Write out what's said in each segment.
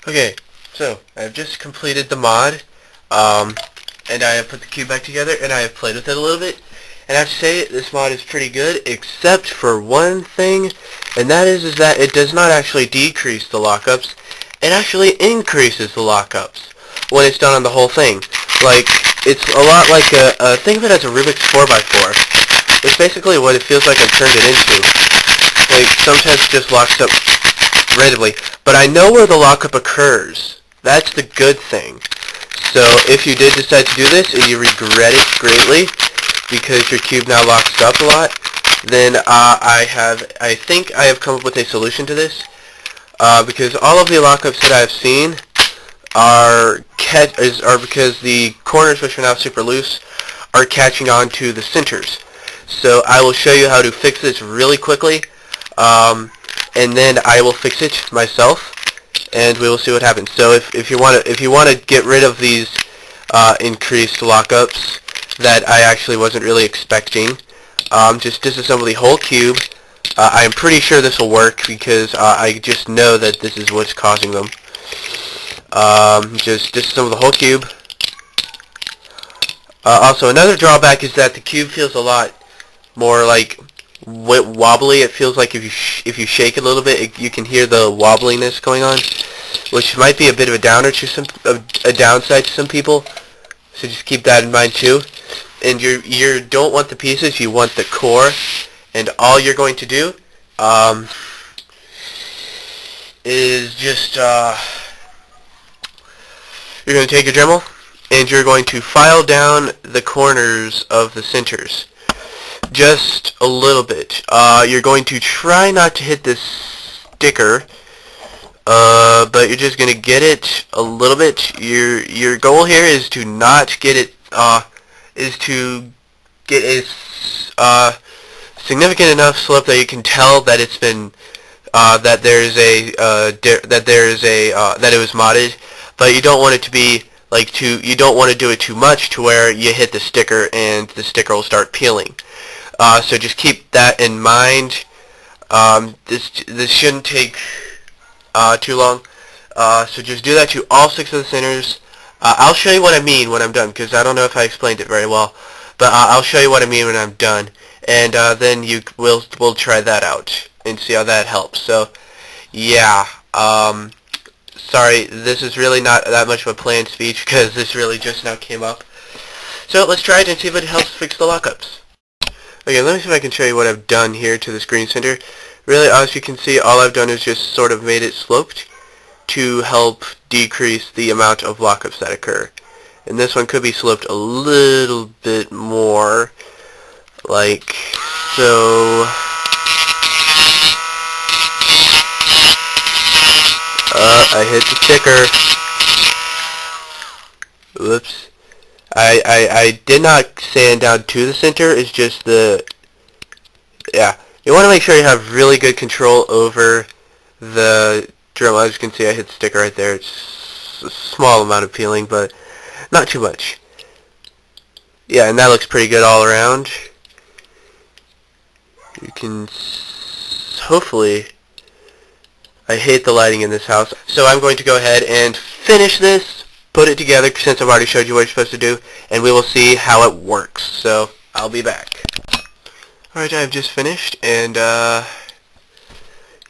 Okay, so I've just completed the mod, and I have put the cube back together, and I have played with it a little bit, and I have to say this mod is pretty good, except for one thing, and that is that it does not actually decrease the lockups, it actually increases the lockups when it's done on the whole thing. Like, it's a lot like think of it as a Rubik's 4x4. It's basically what it feels like I've turned it into. Like, sometimes it just locks up randomly, but I know where the lockup occurs. That's the good thing. So if you did decide to do this and you regret it greatly because your cube now locks up a lot, then I think I have come up with a solution to this, because all of the lockups that I've seen are because the corners, which are now super loose, are catching on to the centers. So I will show you how to fix this really quickly, and then I will fix it myself, and we will see what happens. So if you want to get rid of these increased lockups that I actually wasn't really expecting, just disassemble the whole cube. I'm pretty sure this will work because I just know that this is what's causing them. Just disassemble the whole cube. Also, another drawback is that the cube feels a lot more like wobbly. It feels like if you shake it a little bit, you can hear the wobbliness going on, which might be a bit of a downside to some people. So just keep that in mind too. And you don't want the pieces, you want the core. And all you're going to do is just you're going to take your Dremel and you're going to file down the corners of the centers. Just a little bit. You're going to try not to hit this sticker, but you're just going to get it a little bit. Your goal here is to not get it, is to get a significant enough slope that you can tell that it's been, that it was modded, but you don't want it to be like you don't want to do it too much to where you hit the sticker and the sticker will start peeling. So just keep that in mind. This shouldn't take too long. So just do that to all 6 of the centers. I'll show you what I mean when I'm done, because I don't know if I explained it very well. But I'll show you what I mean when I'm done, and then we'll try that out and see how that helps. So yeah. Sorry, this is really not that much of a planned speech because this really just now came up. So let's try it and see if it helps fix the lockups. Okay, let me see if I can show you what I've done here to the screen center. Really, as you can see, all I've done is just sort of made it sloped to help decrease the amount of lockups that occur. And this one could be sloped a little bit more, like so. I hit the sticker. Whoops. I did not sand down to the center. It's just yeah. You want to make sure you have really good control over the Dremel. As you can see, I hit the sticker right there. It's a small amount of peeling, but not too much. Yeah, and that looks pretty good all around. You can hopefully. I hate the lighting in this house. So I'm going to go ahead and finish this, put it together since I've already showed you what you're supposed to do, and we will see how it works. So I'll be back. Alright, I've just finished, and yeah,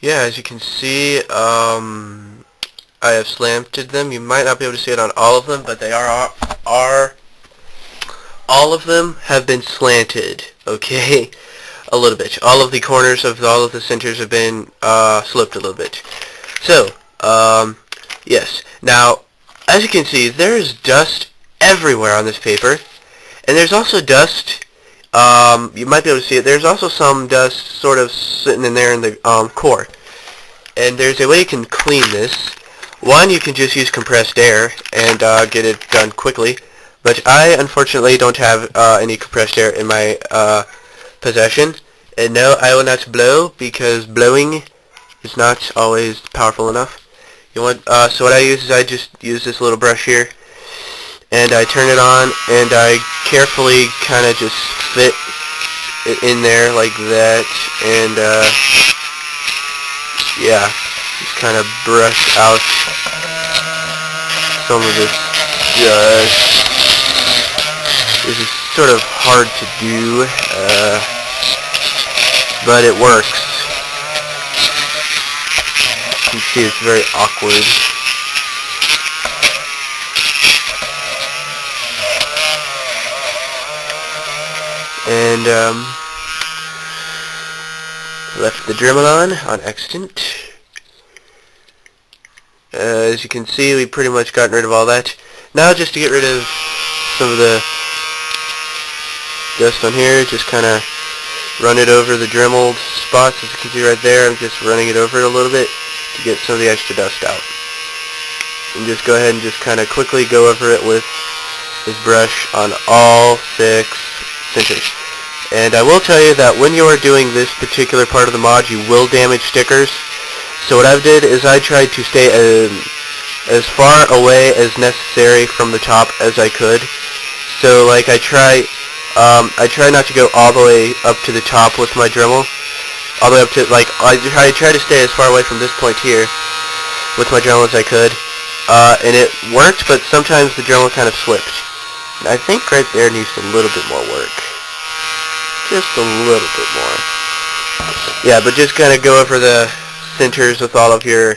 as you can see, I have slanted them. You might not be able to see it on all of them, but they are all of them have been slanted, okay? A little bit. All of the corners of all of the centers have been sloped a little bit. So, yes. Now, as you can see, there's dust everywhere on this paper, and there's also dust. You might be able to see it. There's also some dust sort of sitting in there in the core. And there's a way you can clean this. One, you can just use compressed air and get it done quickly. But I, unfortunately, don't have any compressed air in my possession. And no, I will not blow because blowing is not always powerful enough. You want so what I use is I just use this little brush here, and I turn it on, and I carefully kind of just fit it in there like that, and yeah, just kind of brush out some of this dust. This is sort of hard to do, but it works. You can see it's very awkward. And left the Dremel on accident. As you can see, we pretty much gotten rid of all that. Now just to get rid of some of the dust on here, just kind of run it over the Dremeled spots. As you can see right there, I'm just running it over it a little bit to get some of the extra dust out. And just go ahead and just kind of quickly go over it with this brush on all 6 centers. And I will tell you that when you are doing this particular part of the mod, you will damage stickers. So what I did is I tried to stay as far away as necessary from the top as I could. So like I try not to go all the way up to the top with my Dremel. All the way up to, like, I try to stay as far away from this point here with my Dremel as I could. And it worked, but sometimes the Dremel kind of slipped. And I think right there needs a little bit more work. Just a little bit more. Yeah, but just kind of go over the centers with all of your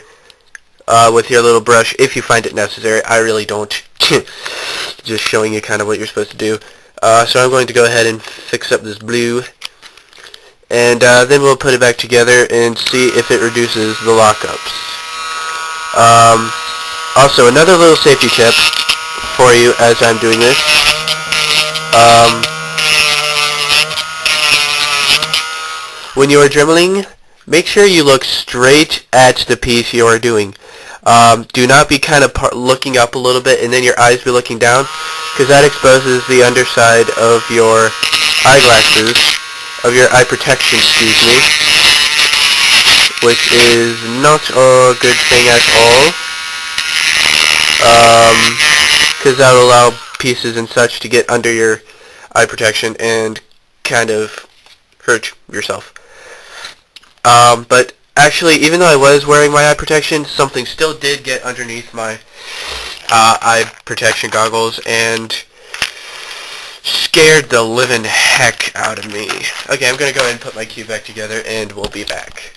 with your little brush if you find it necessary. I really don't. Just showing you kind of what you're supposed to do. So I'm going to go ahead and fix up this blue, and then we'll put it back together and see if it reduces the lockups. Also, another little safety tip for you as I'm doing this. When you are dremeling, make sure you look straight at the piece you are doing. Do not be kind of looking up a little bit and then your eyes be looking down, because that exposes the underside of your eyeglasses, of your eye protection, excuse me, which is not a good thing at all, because that will allow pieces and such to get under your eye protection and kind of hurt yourself. But actually, even though I was wearing my eye protection, something still did get underneath my eye protection goggles and scared the living heck out of me. Okay, I'm going to go ahead and put my cube back together, and we'll be back.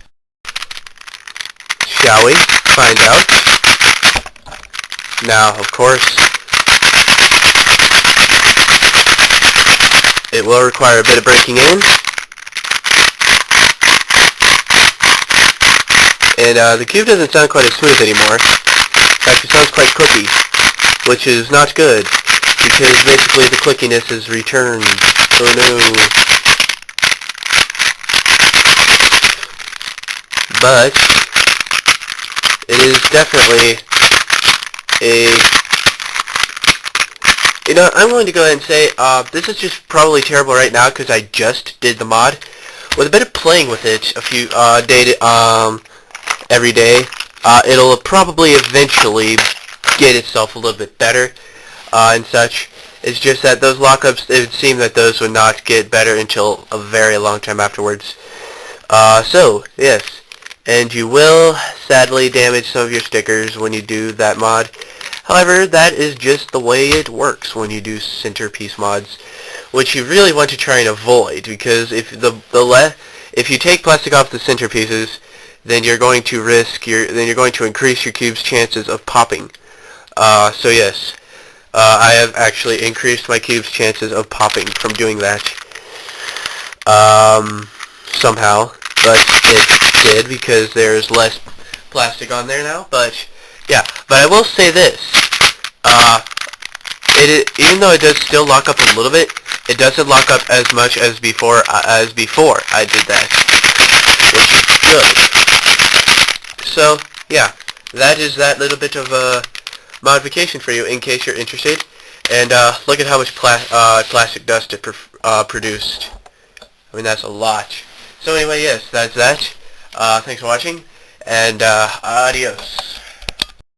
Shall we find out? Now, of course, it will require a bit of breaking in. And the cube doesn't sound quite as smooth anymore. In fact, it sounds quite clicky, which is not good, because basically the clickiness is returned. Oh no. But it is definitely a... You know, I'm going to go ahead and say, this is just probably terrible right now because I just did the mod. With a bit of playing with it, a few every day, it'll probably eventually get itself a little bit better and such. It's just that those lockups, it would seem that those would not get better until a very long time afterwards. So, yes, and you will sadly damage some of your stickers when you do that mod. However, that is just the way it works when you do centerpiece mods, which you really want to try and avoid, because if you take plastic off the centerpieces, then you're going to increase your cube's chances of popping. So yes, I have actually increased my cube's chances of popping from doing that. Somehow, but it did because there's less plastic on there now. But yeah, but I will say this: even though it does still lock up a little bit, it doesn't lock up as much as before I did that, which is good. So, yeah, that is that little bit of a modification for you in case you're interested. And look at how much plastic dust it produced. I mean, that's a lot. So anyway, yes, that's that. Thanks for watching, and adios.